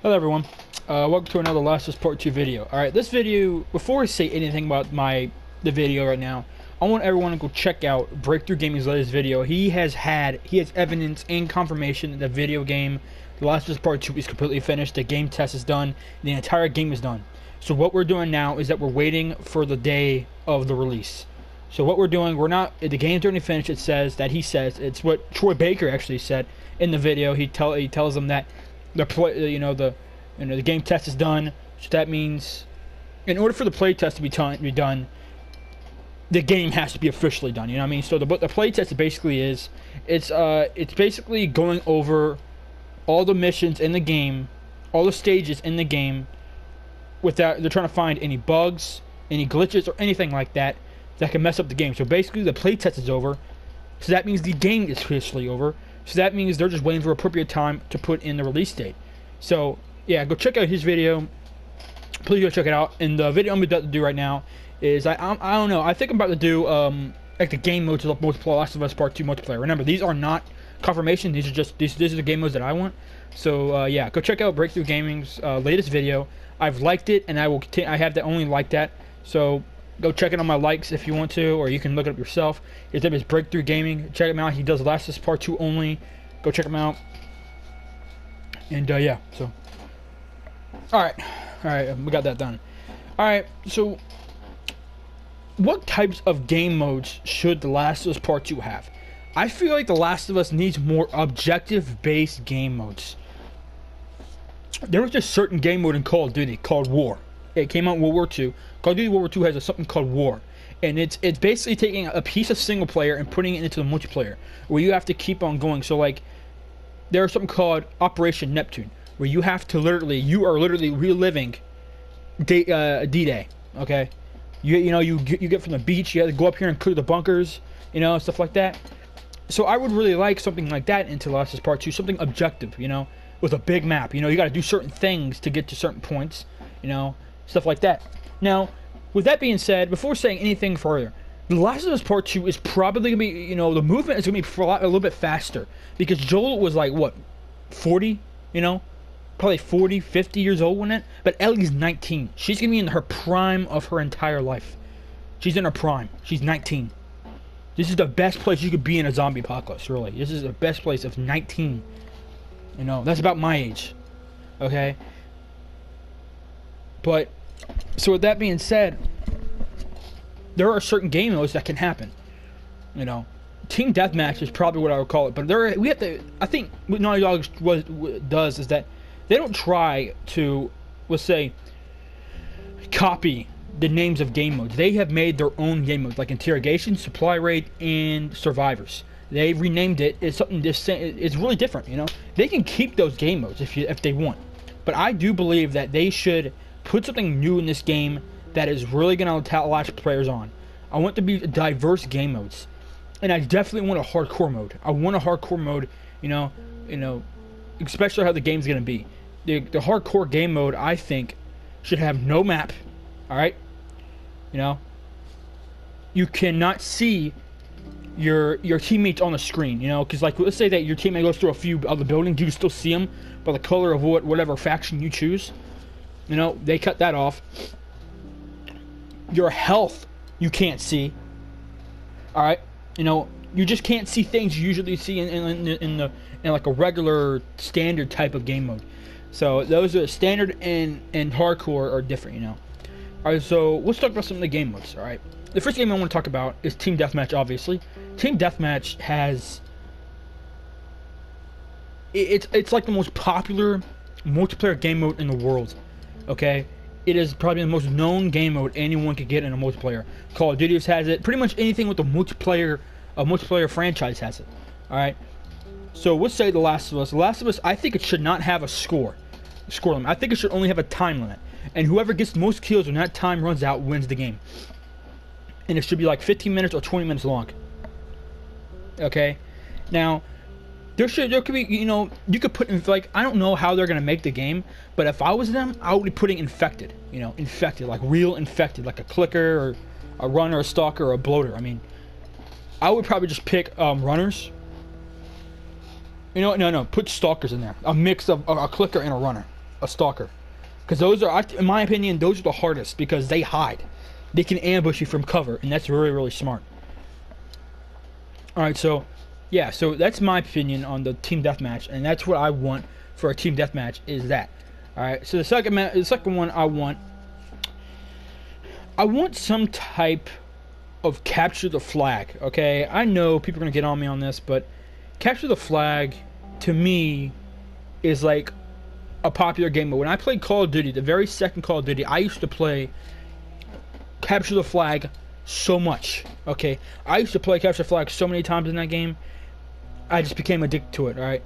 Hello everyone, welcome to another Last of Us Part 2 video. Alright, this video, before I say anything about the video right now, I want everyone to go check out Breakthrough Gaming's latest video. He has evidence and confirmation that the video game, The Last of Us Part 2 is completely finished, the game test is done, the entire game is done. So what we're doing now is that we're waiting for the day of the release. So what we're doing, the game's already finished, it's what Troy Baker actually said in the video. He tells them that the game test is done, so that means in order for the play test to be done, the game has to be officially done. You know what I mean? So what the play test basically is, it's basically going over all the missions in the game, all the stages in the game, they're trying to find any bugs, any glitches, or anything like that can mess up the game. So basically, the play test is over, so that means the game is officially over. So that means they're just waiting for appropriate time to put in the release date. So yeah, go check out his video. Please go check it out. And the video I'm about to do right now is I don't know. I think I'm about to do like the game modes of multiplayer, Last of Us Part 2 multiplayer. Remember, these are not confirmation. These are the game modes that I want. So yeah, go check out Breakthrough Gaming's latest video. I've liked it, and I will continue. I have to only like that. So go check it on my likes if you want to, or you can look it up yourself. His name is Breakthrough Gaming. Check him out. He does Last of Us Part 2 only. Go check him out. And yeah, so all right, we got that done. All right, so what types of game modes should The Last of Us Part 2 have? I feel like The Last of Us needs more objective-based game modes. There was just certain game mode in Call of Duty called War. It came out in World War II. Call of Duty World War II has something called War. And it's basically taking a piece of single player and putting it into the multiplayer, where you have to keep on going. So like, there's something called Operation Neptune, where you are literally reliving D-Day. Okay, you get from the beach, you have to go up here and clear the bunkers, stuff like that. So I would really like something like that into Last of Us Part 2, something objective, with a big map. You got to do certain things to get to certain points, stuff like that. Now, with that being said, before saying anything further, The Last of Us Part 2 is probably going to be, the movement is going to be a little bit faster. Because Joel was like, what, 40? Probably 40, 50 years old when it. But Ellie's 19. She's going to be in her prime of her entire life. She's in her prime. She's 19. This is the best place you could be in a zombie apocalypse, really. This is the best place of 19. That's about my age. Okay? But, so with that being said, there are certain game modes that can happen. Team Deathmatch is probably what I would call it. But I think what Naughty Dog does is that they don't try to, let's say, copy the names of game modes. They have made their own game modes, like Interrogation, Supply Raid, and Survivors. They renamed it. It's something it's really different. They can keep those game modes if they want. But I do believe that they should put something new in this game that is really going to latch players on. I want to be diverse game modes. And I definitely want a hardcore mode. I want a hardcore mode, especially how the game's going to be. The hardcore game mode, I think, should have no map. Alright? You cannot see your teammates on the screen, because like, let's say that your teammate goes through a few other buildings, you can still see them by the color of whatever faction you choose. They cut that off. Your health, you can't see. Alright? You just can't see things you usually see in like a regular standard type of game mode. So those are standard and hardcore are different, Alright, so let's talk about some of the game modes, alright? The first game I want to talk about is Team Deathmatch, obviously. Team Deathmatch has... It's like the most popular multiplayer game mode in the world, okay? It is probably the most known game mode anyone could get in a multiplayer. Call of Duty has it. Pretty much anything with a multiplayer franchise has it. Alright? So let's say The Last of Us. The Last of Us, I think it should not have a score limit. I think it should only have a time limit. And whoever gets the most kills when that time runs out wins the game. And it should be like 15 minutes or 20 minutes long. Okay? Now, there could be, you could put in, like, I don't know how they're going to make the game, but if I was them, I would be putting infected, infected, like real infected, like a clicker or a runner, a stalker, or a bloater. I mean, I would probably just pick runners. No, put stalkers in there. A mix of a clicker and a runner. a stalker, because those are, in my opinion, those are the hardest because they hide. They can ambush you from cover, and that's really, really smart. All right, so yeah, so that's my opinion on the team deathmatch, and that's what I want for a team deathmatch is that. All right, so the second one I want some type of capture the flag. Okay, I know people are gonna get on me on this, but capture the flag to me is like a popular game. But when I played Call of Duty, the very second Call of Duty, I used to play capture the flag so much. Okay, I used to play capture the flag so many times in that game, I just became addicted to it. All right,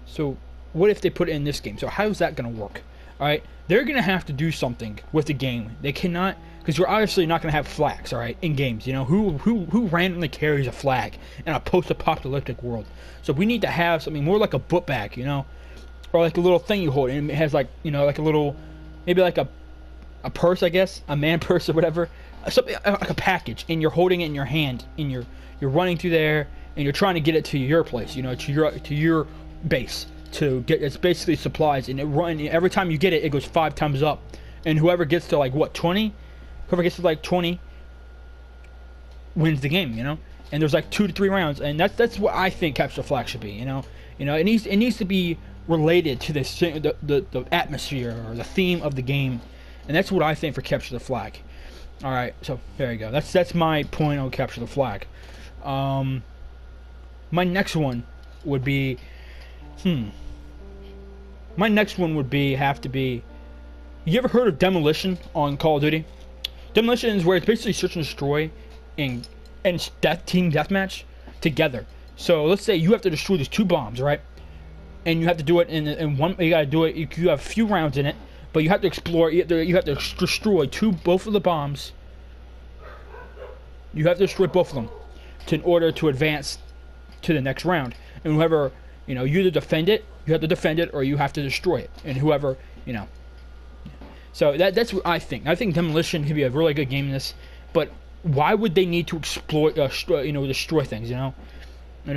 so what if they put it in this game? So how's that gonna work? All right, they're gonna have to do something with the game. They cannot, because you're obviously not gonna have flags. All right, in games, you know, who randomly carries a flag in a post-apocalyptic world? So we need to have something more like a book bag, you know, or like a little thing you hold, and it has like, you know, like a little, maybe like a purse, I guess, a man purse or whatever, something like a package, and you're holding it in your hand, and you're running through there, and you're trying to get it to your place, you know, to your base, to get, it's basically supplies, and every time you get it, it goes 5 times up, and whoever gets to like what 20, whoever gets to like 20 wins the game, you know. And there's like 2 to 3 rounds, and that's what I think capture the flag should be, you know. It needs to be related to the atmosphere or the theme of the game, and that's what I think for capture the flag. All right, so there you go. That's my point on capture the flag. My next one would be, my next one would have to be. You ever heard of demolition on Call of Duty? Demolition is where it's basically search and destroy, and team deathmatch together. So let's say you have to destroy these 2 bombs, right? And you have to do it in one. You gotta do it. You have a few rounds in it, but you have to explore. You have to destroy both of the bombs. You have to destroy both of them in order to advance to the next round. And whoever, you know, you either defend it, you have to defend it, or you have to destroy it. And whoever, you know. So that's what I think. I think demolition could be a really good game in this, but why would they need to exploit, destroy things, you know?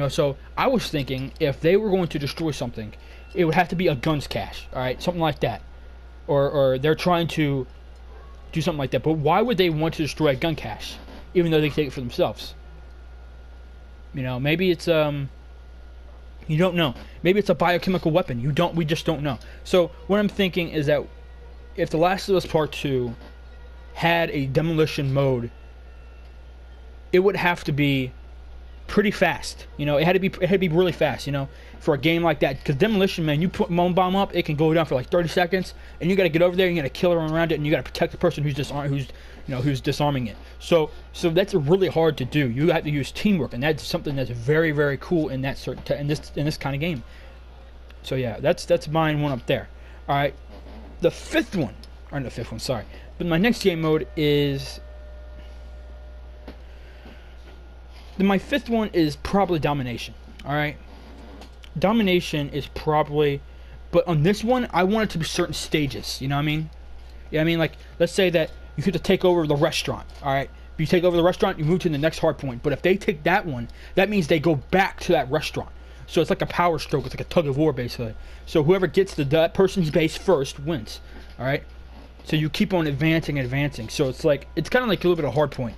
So I was thinking if they were going to destroy something, it would have to be a guns cache, all right, something like that, or they're trying to do something like that. But why would they want to destroy a gun cache, even though they can take it for themselves? You know, maybe it's you don't know. Maybe it's a biochemical weapon. We just don't know. So what I'm thinking is that if The Last of Us Part 2 had a demolition mode, it would have to be pretty fast. You know, it had to be really fast, you know, for a game like that. Because demolition, man, you put one bomb up, it can go down for like 30 seconds, and you got to get over there, and you got to kill everyone around it, and you got to protect the person who's disarming it. So that's really hard to do. You have to use teamwork, and that's something that's very, very cool in that in this kind of game. So yeah, that's mine one up there. All right, the fifth one, sorry. But my next game mode is. My fifth one is probably domination. All right, domination is probably, but on this one, I want it to be certain stages. You know what I mean? Yeah, I mean, like, let's say that you have to take over the restaurant. All right, if you take over the restaurant, you move to the next hard point. But if they take that one, that means they go back to that restaurant. So it's like a power stroke. It's like a tug of war, basically. So whoever gets to that person's base first wins. All right. So you keep on advancing. So it's kind of like a little bit of hard point.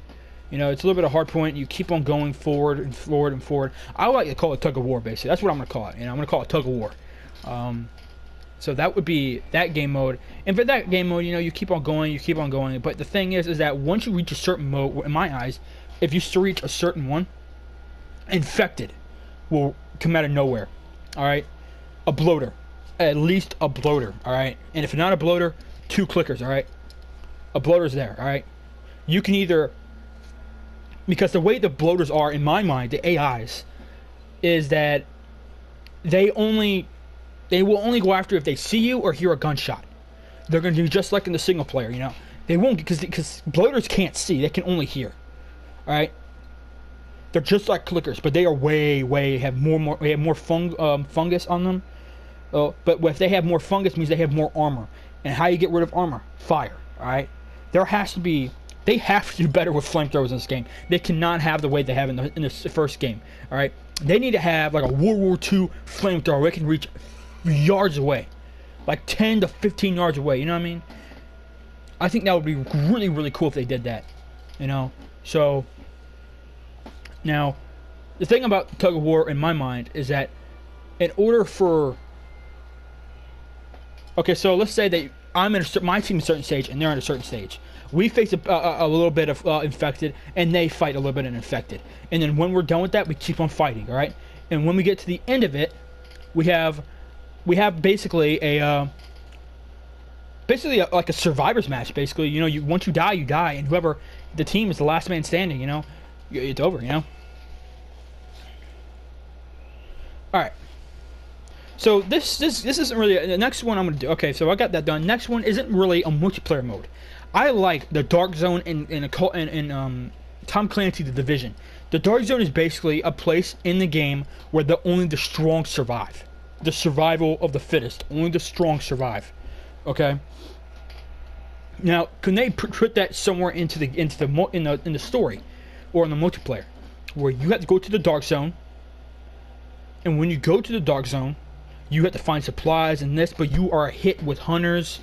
You know, it's a little bit of hard point. You keep on going forward and forward and forward. I like to call it tug of war, basically. That's what I'm going to call it. You know, I'm going to call it tug of war. So that would be that game mode. And for that game mode, you know, you keep on going. But the thing is that once you reach a certain mode, in my eyes, if you still reach a certain one, infected will come out of nowhere. All right? A bloater. At least a bloater. All right? And if not a bloater, 2 clickers. All right? A bloater's there. All right? You can either... Because the way the bloaters are, in my mind, the AIs, is that they will only go after if they see you or hear a gunshot. They're going to do just like in the single player, you know. They won't, because bloaters can't see. They can only hear. All right? They're just like clickers, but they are have more fungus on them. But if they have more fungus, it means they have more armor. And how you get rid of armor? Fire. All right? They have to do better with flamethrowers in this game. They cannot have the way they have in the first game. All right, they need to have like a World War II flamethrower. It can reach yards away. like 10 to 15 yards away. You know what I mean? I think that would be really, really cool if they did that. You know? So, now, the thing about tug of war in my mind is that in order for... Okay, so let's say that I'm in my team at a certain stage and they're at a certain stage. We face a little bit of infected, and they fight a little bit of infected. And then when we're done with that, we keep on fighting, all right? And when we get to the end of it, we have basically like a survivors match. Basically, you know, once you die, and whoever the team is the last man standing. You know, it's over. You know. All right. So this isn't really the next one I'm gonna do. Okay, so I got that done. Next one isn't really a multiplayer mode. I like the Dark Zone in Tom Clancy The Division. The Dark Zone is basically a place in the game where only the strong survive. The survival of the fittest. Only the strong survive. Okay. Now, can they put that somewhere in the story, or in the multiplayer, where you have to go to the Dark Zone, and when you go to the Dark Zone, you have to find supplies and this, but you are hit with hunters,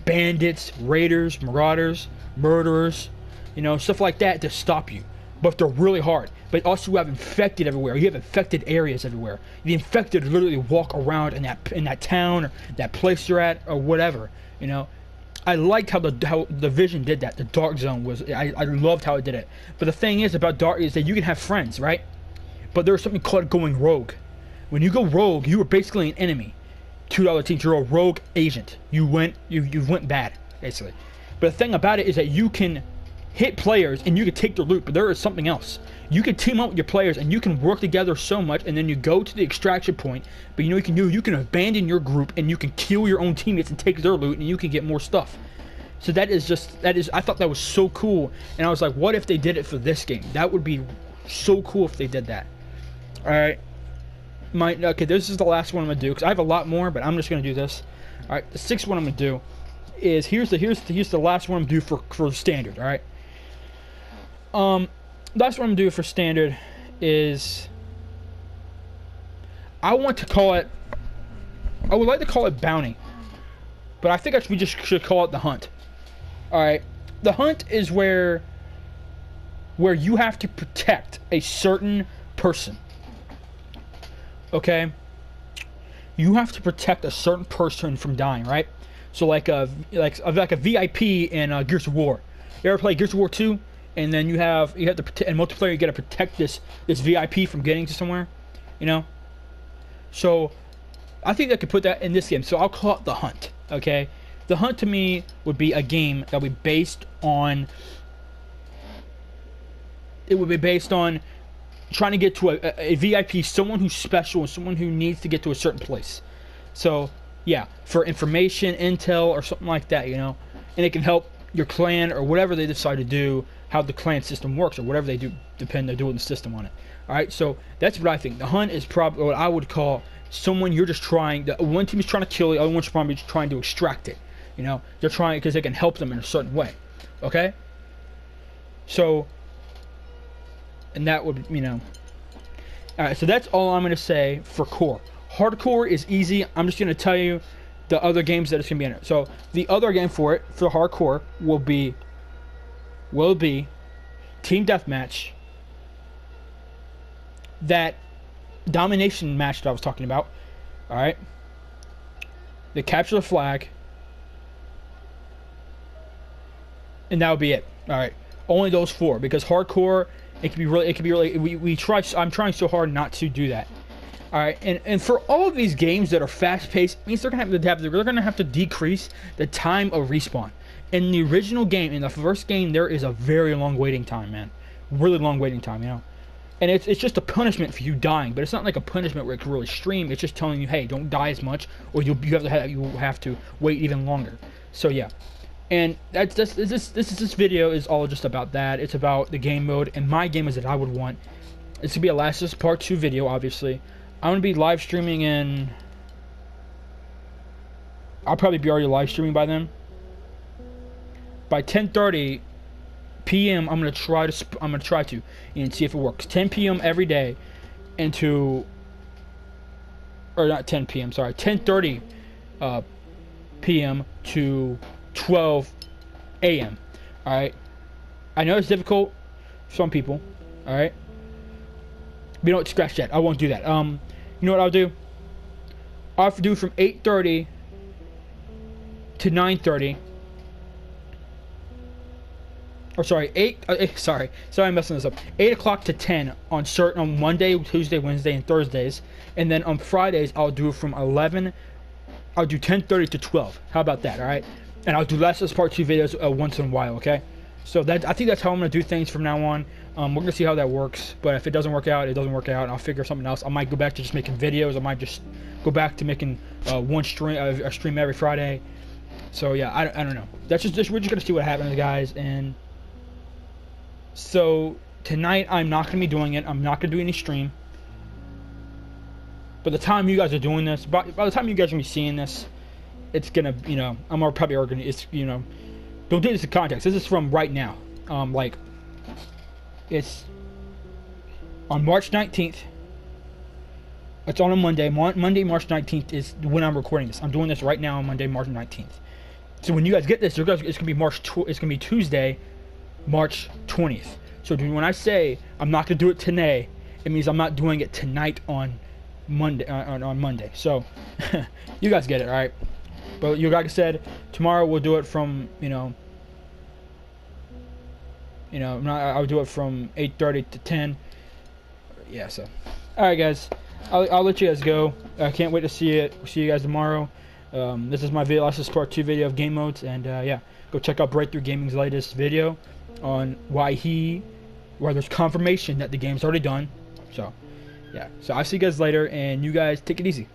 bandits, raiders, marauders, murderers, you know, stuff like that to stop you. But they're really hard. But also you have infected everywhere. You have infected areas everywhere. The infected literally walk around in that town or that place you're at or whatever. You know, I liked how the Division did that. The Dark Zone was. I loved how it did it. But the thing is about Dark is that you can have friends, right? But there's something called going rogue. When you go rogue, you are basically an enemy to the other teams. You're a rogue agent. You went bad, basically. But the thing about it is that you can hit players and you can take their loot, but there is something else. You can team up with your players and you can work together so much, and then you go to the extraction point. But you know what you can do? You can abandon your group and you can kill your own teammates and take their loot, and you can get more stuff. So that is I thought that was so cool, and I was like, what if they did it for this game? That would be so cool if they did that. All right. Okay, this is the last one I'm gonna do because I have a lot more, but I'm just gonna do this. All right, the sixth one I'm gonna do is here's the last one I'm gonna do for standard. All right. Last one I'm gonna do for standard is I would like to call it bounty, but I think we just should call it the hunt. All right, the hunt is where you have to protect a certain person. Okay, you have to protect a certain person from dying, right? So like a VIP in Gears of War. You ever play Gears of War 2? And then you have to protect, in multiplayer you got to protect this VIP from getting to somewhere, you know. So I think I could put that in this game. So I'll call it the hunt. Okay, the hunt to me would be a game that would be based on. It would be based on trying to get to a VIP, someone who's special and someone who needs to get to a certain place. So yeah, for information, intel, or something like that, you know, and it can help your clan or whatever they decide to do, how the clan system works or whatever they do, they're doing the system on it. All right, so that's what I think. The hunt is probably what I would call someone you're just trying. One team is trying to kill, the other one's probably trying to extract it. You know, they're trying because they can help them in a certain way. Okay, so. And that would, you know. Alright, so that's all I'm going to say for core. Hardcore is easy. I'm just going to tell you the other games that it's going to be in it. So, the other game for it, for hardcore, will be Team Deathmatch. That domination match that I was talking about. Alright. The Capture the Flag. And that would be it. Alright. Only those four. Because hardcore... It could be really. I'm trying so hard not to do that. All right, and for all of these games that are fast-paced, it means they're gonna have to decrease the time of respawn. In the original game, in the first game, there is a very long waiting time, man. Really long waiting time, you know. And it's just a punishment for you dying, but it's not like a punishment where it's really extreme. It's just telling you, hey, don't die as much, or you have to wait even longer. So yeah. And this video is all just about that. It's about the game mode and my game is that I would want. It's gonna be a Last of Us Part 2 video, obviously. I'm gonna be live streaming in. I'll probably be already live streaming by then. By 10:30 p.m. I'm gonna try to and see if it works. 10 p.m. every day, or not 10 p.m. Sorry, 10:30 p.m. to 12 a.m. All right. I know it's difficult for some people. All right. But you know what? Scratch that. I won't do that. You know what I'll do? I'll have to do from 8:30 to 9:30. Or sorry, sorry, I'm messing this up. 8 o'clock to 10 on Monday, Tuesday, Wednesday, and Thursdays, and then on Fridays I'll do from 11. I'll do 10:30 to 12. How about that? All right, and I'll do Last of Us Part 2 videos once in a while. Okay, so I think that's how I'm gonna do things from now on. We're gonna see how that works. But if it doesn't work out, it doesn't work out. I'll figure something else. I might go back to just making videos. I might just go back to making a stream every Friday. So yeah, I don't know. That's just we're just gonna see what happens, guys. And so tonight I'm not gonna be doing it. I'm not gonna do any stream. By the time you guys are doing this, by the time you guys are gonna be seeing this, it's gonna, you know, I'm probably organized. It's, you know, don't take this in context. This is from right now. Like, it's on March 19th. It's on a Monday. Monday, March 19th is when I'm recording this. I'm doing this right now on Monday, March 19th. So when you guys get this, it's gonna be it's gonna be Tuesday, March 20th. So when I say I'm not gonna do it today, it means I'm not doing it tonight on Monday. On Monday. So you guys get it, all right? But you like I said, tomorrow we'll do it from I'll do it from 8:30 to 10. Yeah. So, all right, guys. I'll let you guys go. I can't wait to see you guys tomorrow. This is my Last of Us Part 2 video of game modes, and yeah, go check out Breakthrough Gaming's latest video on why there's confirmation that the game's already done. So, yeah. So I'll see you guys later, and you guys take it easy.